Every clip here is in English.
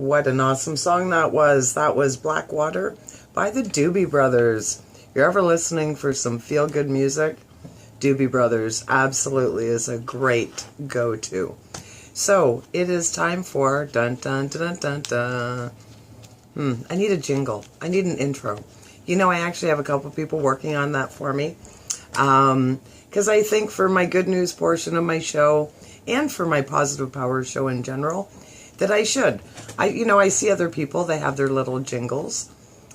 What an awesome song that was. That was Blackwater by the Doobie Brothers. If you're ever listening for some feel-good music, Doobie Brothers absolutely is a great go-to. So, it is time for dun dun dun dun dun. I need a jingle. I need an intro. You know, I actually have a couple people working on that for me. Because I think for my good news portion of my show, and for my positive power show in general, that I should. I see other people, they have their little jingles.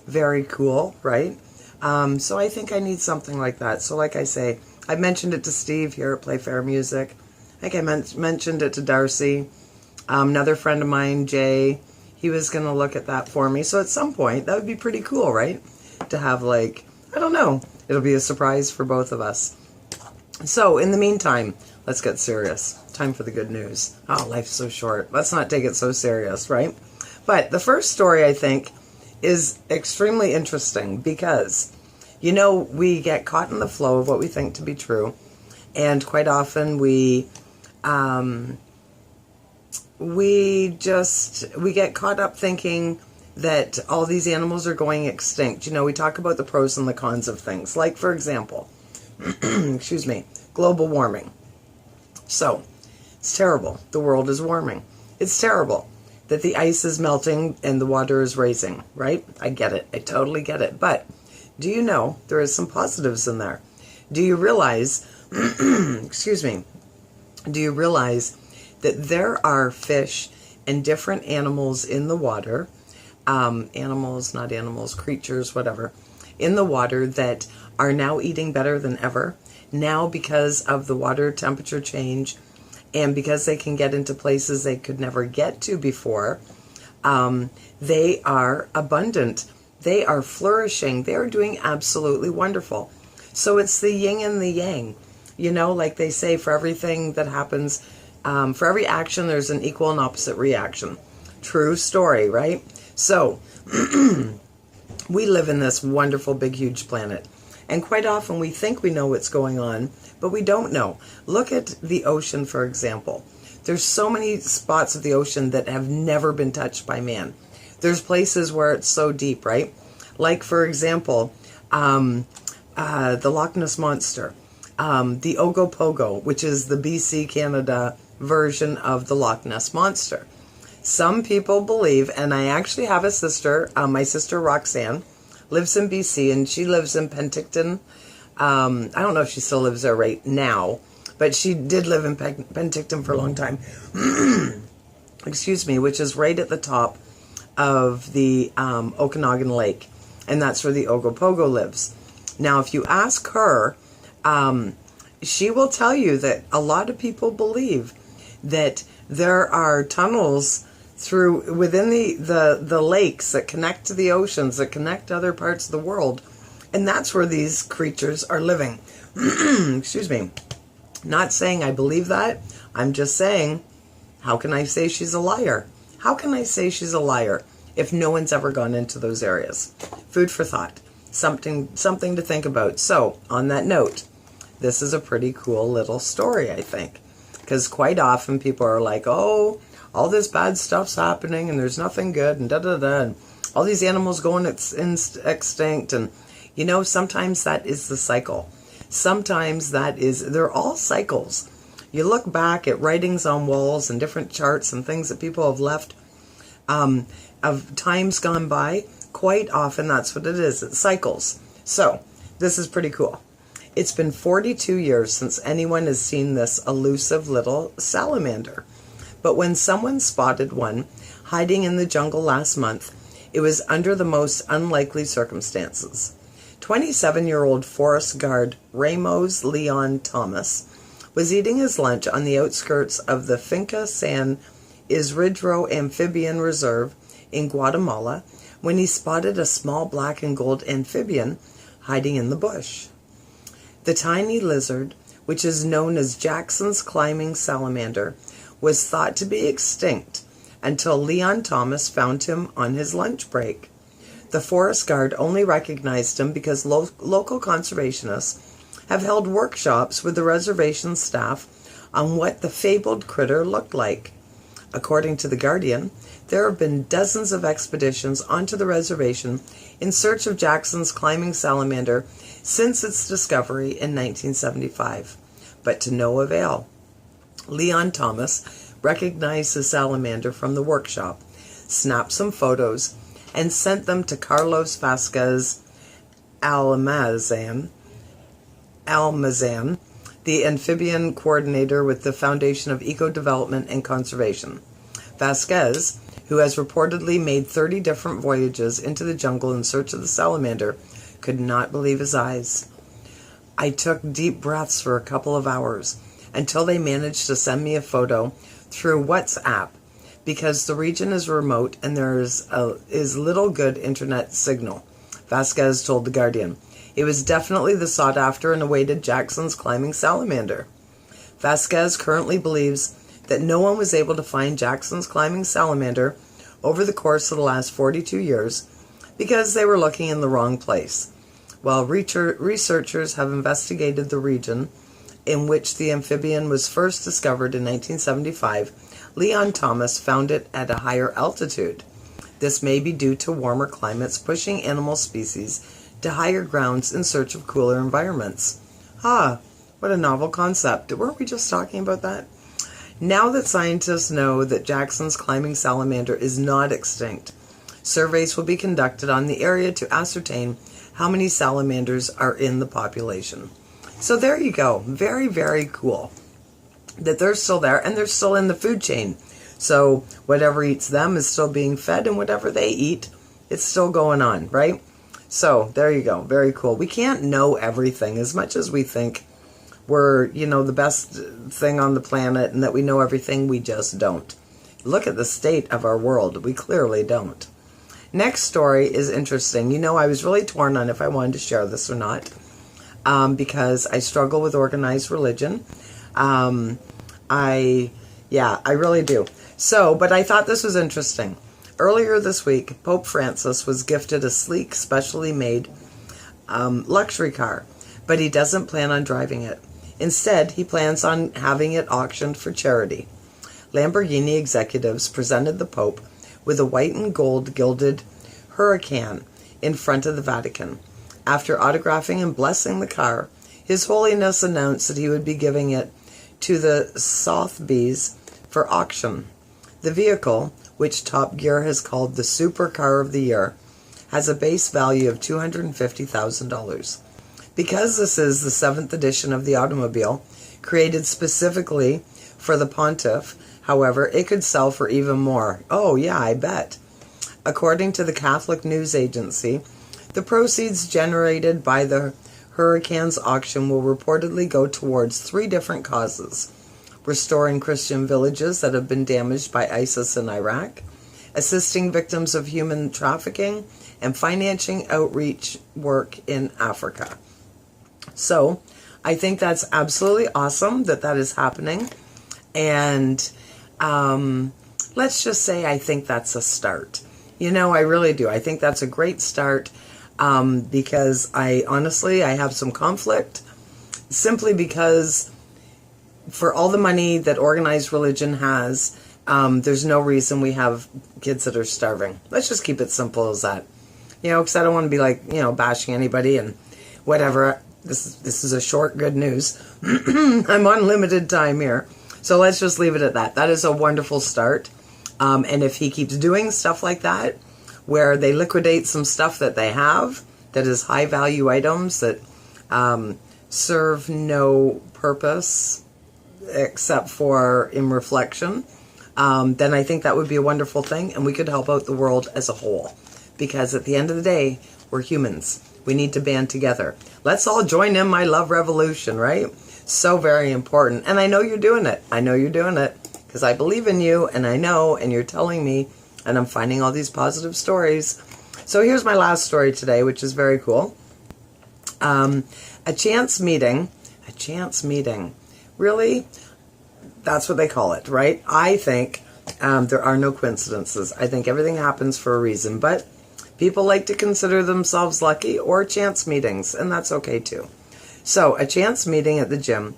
Very cool, right? So I think I need something like that. So like I say, I mentioned it to Steve here at Playfair Music. I think I mentioned it to Darcy. Another friend of mine, Jay, he was going to look at that for me. So at some point, that would be pretty cool, right? To have I don't know, it'll be a surprise for both of us. So in the meantime, let's get serious. Time for the good news. Oh, life's so short. Let's not take it so serious, right? But the first story, I think, is extremely interesting because, we get caught in the flow of what we think to be true. And quite often we get caught up thinking that all these animals are going extinct. We talk about the pros and the cons of things. Like, for example, excuse me, global warming. So, it's terrible. The world is warming. It's terrible that the ice is melting and the water is raising, right? I get it. I totally get it. But do you know there is some positives in there? Do you realize, excuse me, do you realize that there are fish and different animals in the water, animals, not animals, creatures, whatever, in the water that are now eating better than ever? Now, because of the water temperature change and because they can get into places they could never get to before, they are abundant. They are flourishing. They are doing absolutely wonderful. So it's the yin and the yang. Like they say, for everything that happens, for every action, there's an equal and opposite reaction. True story, right? So we live in this wonderful, big, huge planet. And quite often we think we know what's going on, but we don't know. Look at the ocean, for example. There's so many spots of the ocean that have never been touched by man. There's places where it's so deep, right? Like, for example, the Loch Ness Monster, the Ogopogo, which is the BC, Canada version of the Loch Ness Monster. Some people believe, and I actually have a sister, my sister Roxanne, lives in BC, and she lives in Penticton. I don't know if she still lives there right now, but she did live in Penticton for a long time. Excuse me, which is right at the top of the Okanagan Lake, and that's where the Ogopogo lives. Now, if you ask her, she will tell you that a lot of people believe that there are tunnels within the lakes that connect to the oceans, that connect to other parts of the world. And that's where these creatures are living. Excuse me. Not saying I believe that. I'm just saying, how can I say she's a liar? How can I say she's a liar if no one's ever gone into those areas? Food for thought. Something to think about. So, on that note, this is a pretty cool little story, I think. Because quite often people are like, oh, all this bad stuff's happening and there's nothing good and da-da-da, and all these animals going extinct. And, sometimes that is the cycle. Sometimes they're all cycles. You look back at writings on walls and different charts and things that people have left of times gone by. Quite often that's what it is. It's cycles. So, this is pretty cool. It's been 42 years since anyone has seen this elusive little salamander. But when someone spotted one hiding in the jungle last month, it was under the most unlikely circumstances. 27-year-old forest guard Ramos Leon Thomas was eating his lunch on the outskirts of the Finca San Isidro Amphibian Reserve in Guatemala when he spotted a small black and gold amphibian hiding in the bush. The tiny lizard, which is known as Jackson's climbing salamander, was thought to be extinct until Leon Thomas found him on his lunch break. The forest guard only recognized him because local conservationists have held workshops with the reservation staff on what the fabled critter looked like. According to The Guardian, there have been dozens of expeditions onto the reservation in search of Jackson's climbing salamander since its discovery in 1975, but to no avail. Leon Thomas recognized the salamander from the workshop, snapped some photos, and sent them to Carlos Vasquez Almazan, the amphibian coordinator with the Foundation of Eco Development and Conservation. Vasquez, who has reportedly made 30 different voyages into the jungle in search of the salamander, could not believe his eyes. I took deep breaths for a couple of hours until they managed to send me a photo through WhatsApp because the region is remote and there is little good internet signal, Vasquez told The Guardian. It was definitely the sought-after and awaited Jackson's climbing salamander. Vasquez currently believes that no one was able to find Jackson's climbing salamander over the course of the last 42 years because they were looking in the wrong place. While researchers have investigated the region in which the amphibian was first discovered in 1975, Leon Thomas found it at a higher altitude. This may be due to warmer climates pushing animal species to higher grounds in search of cooler environments. What a novel concept. Weren't we just talking about that? Now that scientists know that Jackson's climbing salamander is not extinct, surveys will be conducted on the area to ascertain how many salamanders are in the population. So there you go. Very, very cool that they're still there and they're still in the food chain. So whatever eats them is still being fed, and whatever they eat, it's still going on, right? So there you go. Very cool. We can't know everything as much as we think we're, the best thing on the planet and that we know everything. We just don't. Look at the state of our world. We clearly don't. Next story is interesting. I was really torn on if I wanted to share this or not because I struggle with organized religion. I really do. But I thought this was interesting. Earlier this week, Pope Francis was gifted a sleek, specially made luxury car, but he doesn't plan on driving it. Instead, he plans on having it auctioned for charity. Lamborghini executives presented the Pope with a white and gold gilded Huracan in front of the Vatican. After autographing and blessing the car, His Holiness announced that he would be giving it to the Sotheby's for auction. The vehicle, which Top Gear has called the Supercar of the Year, has a base value of $250,000. Because this is the 7th edition of the automobile, created specifically for the Pontiff, however, it could sell for even more. Oh yeah, I bet. According to the Catholic news agency, the proceeds generated by the Huracan's auction will reportedly go towards 3 different causes: restoring Christian villages that have been damaged by ISIS in Iraq, assisting victims of human trafficking, and financing outreach work in Africa. So, I think that's absolutely awesome that that is happening. And let's just say I think that's a start. I really do. I think that's a great start because I have some conflict simply because for all the money that organized religion has, there's no reason we have kids that are starving. Let's just keep it simple as that. Because I don't want to be bashing anybody and whatever. This is a short good news. I'm on limited time here. So let's just leave it at that. That is a wonderful start. And if he keeps doing stuff like that, where they liquidate some stuff that they have, that is high value items that serve no purpose except for in reflection, then I think that would be a wonderful thing, and we could help out the world as a whole. Because at the end of the day, we're humans. We need to band together. Let's all join in my love revolution, right? So very important. And I know you're doing it. I know you're doing it because I believe in you, and I know, and you're telling me, and I'm finding all these positive stories. So here's my last story today, which is very cool. A chance meeting. Really? That's what they call it, right? I think there are no coincidences. I think everything happens for a reason, but people like to consider themselves lucky or chance meetings, and that's okay too. So, a chance meeting at the gym.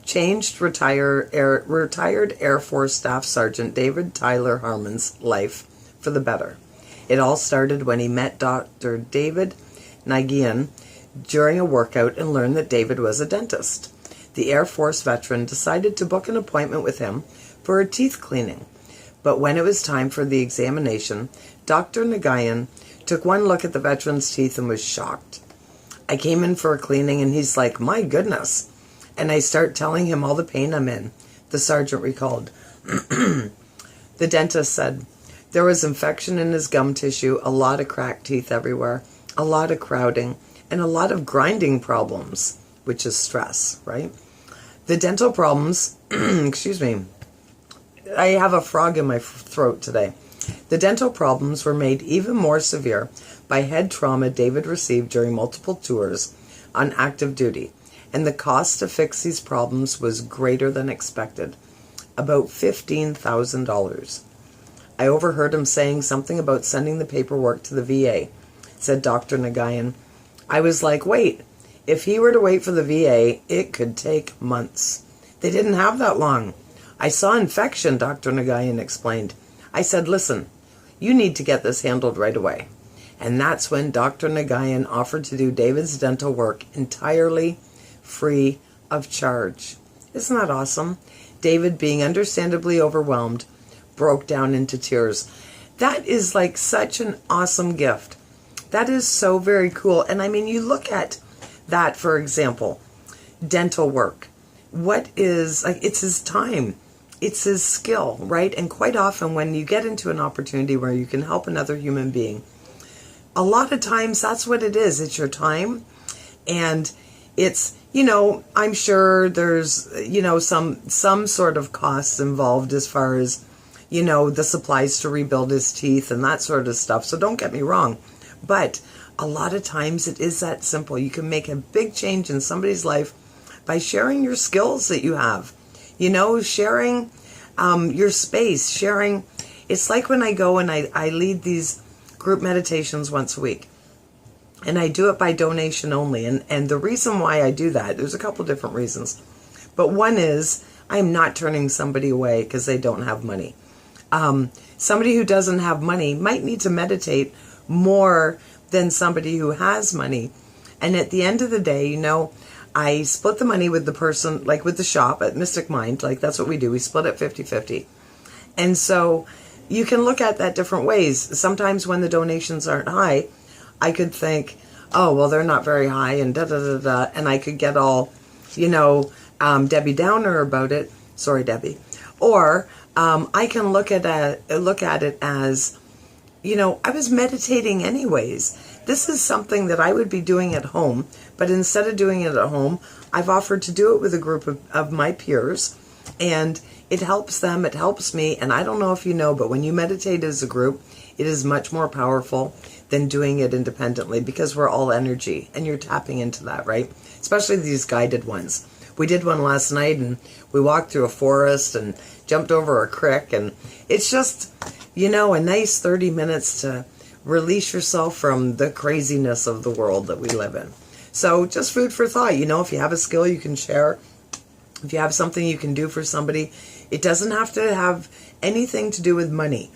changed retired Air Force Staff Sergeant David Tyler Harmon's life for the better. It all started when he met Dr. David Nagian during a workout and learned that David was a dentist. The Air Force veteran decided to book an appointment with him for a teeth cleaning. But when it was time for the examination, Dr. Nagayan took one look at the veteran's teeth and was shocked. I came in for a cleaning and he's like, "My goodness." And I start telling him all the pain I'm in, the sergeant recalled. The dentist said, there was infection in his gum tissue, a lot of cracked teeth everywhere, a lot of crowding, and a lot of grinding problems, which is stress, right? The dental problems, excuse me, I have a frog in my throat today. The dental problems were made even more severe by head trauma David received during multiple tours on active duty, and the cost to fix these problems was greater than expected, about $15,000. I overheard him saying something about sending the paperwork to the VA, said Dr. Nagayan. I was like, wait, if he were to wait for the VA, it could take months. They didn't have that long. I saw infection, Dr. Nagayan explained. I said, listen, you need to get this handled right away. And that's when Dr. Nagayan offered to do David's dental work entirely free of charge. Isn't that awesome? David, being understandably overwhelmed, broke down into tears. That is like such an awesome gift. That is so very cool. And I mean, you look at that, for example, dental work. What is, like, it's his time. It's his skill, right? And quite often when you get into an opportunity where you can help another human being, a lot of times that's what it is. It's your time. And it's, I'm sure there's, some sort of costs involved as far as, the supplies to rebuild his teeth and that sort of stuff. So don't get me wrong. But a lot of times it is that simple. You can make a big change in somebody's life by sharing your skills that you have. Sharing your space, sharing. It's like when I go and I lead these group meditations once a week. And I do it by donation only. And the reason why I do that, there's a couple different reasons. But one is I'm not turning somebody away because they don't have money. Somebody who doesn't have money might need to meditate more than somebody who has money. And at the end of the day, I split the money with the person, like with the shop at Mystic Mind. Like that's what we do. We split it 50-50. And so you can look at that different ways. Sometimes when the donations aren't high, I could think, oh, well, they're not very high and da-da-da-da. And I could get all, Debbie Downer about it. Sorry, Debbie. Or I can look at it as, I was meditating anyways. This is something that I would be doing at home, but instead of doing it at home, I've offered to do it with a group of my peers, and it helps them, it helps me, and I don't know if you know, but when you meditate as a group, it is much more powerful than doing it independently because we're all energy, and you're tapping into that, right? Especially these guided ones. We did one last night, and we walked through a forest and jumped over a creek, and it's just, a nice 30 minutes to release yourself from the craziness of the world that we live in. So just food for thought. If you have a skill you can share, if you have something you can do for somebody, it doesn't have to have anything to do with money.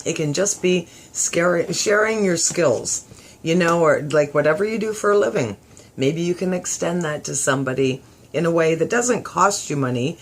It can just be sharing your skills, or like whatever you do for a living. Maybe you can extend that to somebody in a way that doesn't cost you money,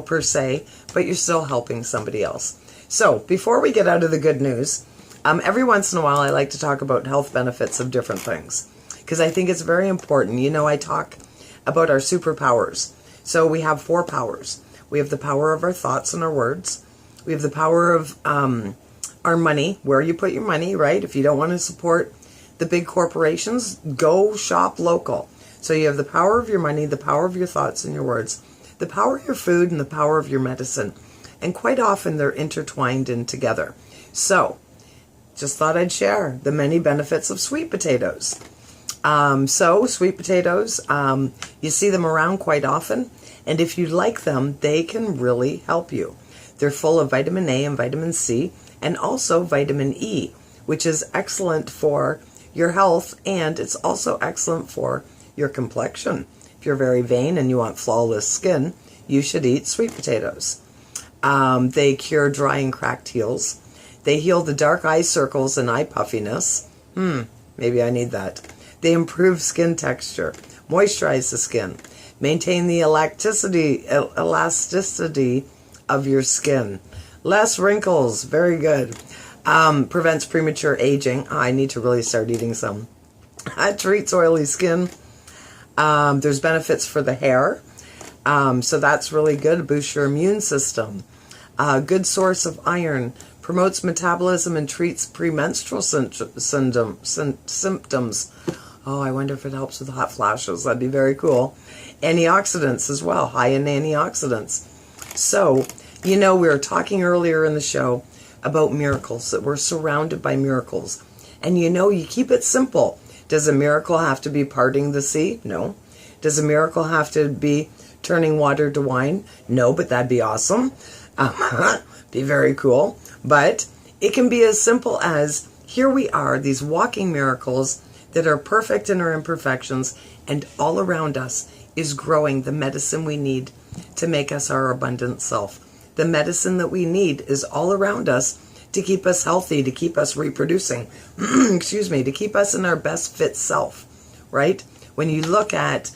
per se, but you're still helping somebody else. So before we get out of the good news, every once in a while I like to talk about health benefits of different things because I think it's very important. I talk about our superpowers. So we have 4 powers. We have the power of our thoughts and our words. We have the power of our money, where you put your money, right? If you don't want to support the big corporations, go shop local. So you have the power of your money, the power of your thoughts and your words, the power of your food, and the power of your medicine. And quite often they're intertwined in together. So just thought I'd share the many benefits of sweet potatoes. So sweet potatoes, you see them around quite often. And if you like them, they can really help you. They're full of vitamin A and vitamin C and also vitamin E, which is excellent for your health, and it's also excellent for your complexion. If you're very vain and you want flawless skin, you should eat sweet potatoes. They cure dry and cracked heels. They heal the dark eye circles and eye puffiness. Maybe I need that. They improve skin texture, moisturize the skin, maintain the elasticity of your skin. Less wrinkles, very good. Prevents premature aging. I need to really start eating some. Treats oily skin. There's benefits for the hair. So that's really good. Boosts your immune system. Good source of iron. Promotes metabolism and treats premenstrual symptoms. Oh, I wonder if it helps with hot flashes. That'd be very cool. Antioxidants as well. High in antioxidants. So, we were talking earlier in the show about miracles, that we're surrounded by miracles. And you keep it simple. Does a miracle have to be parting the sea? No. Does a miracle have to be turning water to wine? No, but that'd be awesome. Be very cool. But it can be as simple as, here we are, these walking miracles that are perfect in our imperfections, and all around us is growing the medicine we need to make us our abundant self. The medicine that we need is all around us to keep us healthy, to keep us reproducing, to keep us in our best fit self, right? When you look at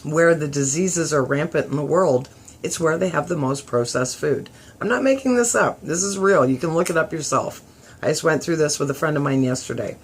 where the diseases are rampant in the world, it's where they have the most processed food. I'm not making this up. This is real. You can look it up yourself. I just went through this with a friend of mine yesterday.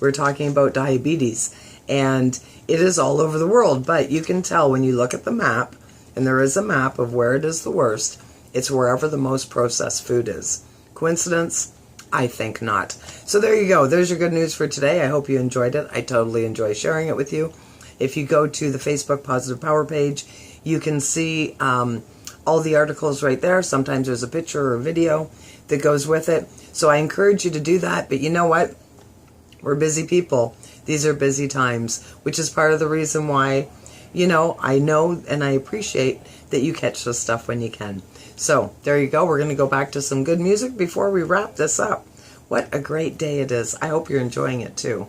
We were talking about diabetes, and it is all over the world, but you can tell when you look at the map, and there is a map of where it is the worst, it's wherever the most processed food is. Coincidence? I think not. So there you go. There's your good news for today. I hope you enjoyed it. I totally enjoy sharing it with you. If you go to the Facebook Positive Power page, you can see all the articles right there. Sometimes there's a picture or a video that goes with it. So I encourage you to do that. But you know what? We're busy people. These are busy times, which is part of the reason why, I know and I appreciate that you catch this stuff when you can. So there you go. We're going to go back to some good music before we wrap this up. What a great day it is. I hope you're enjoying it too.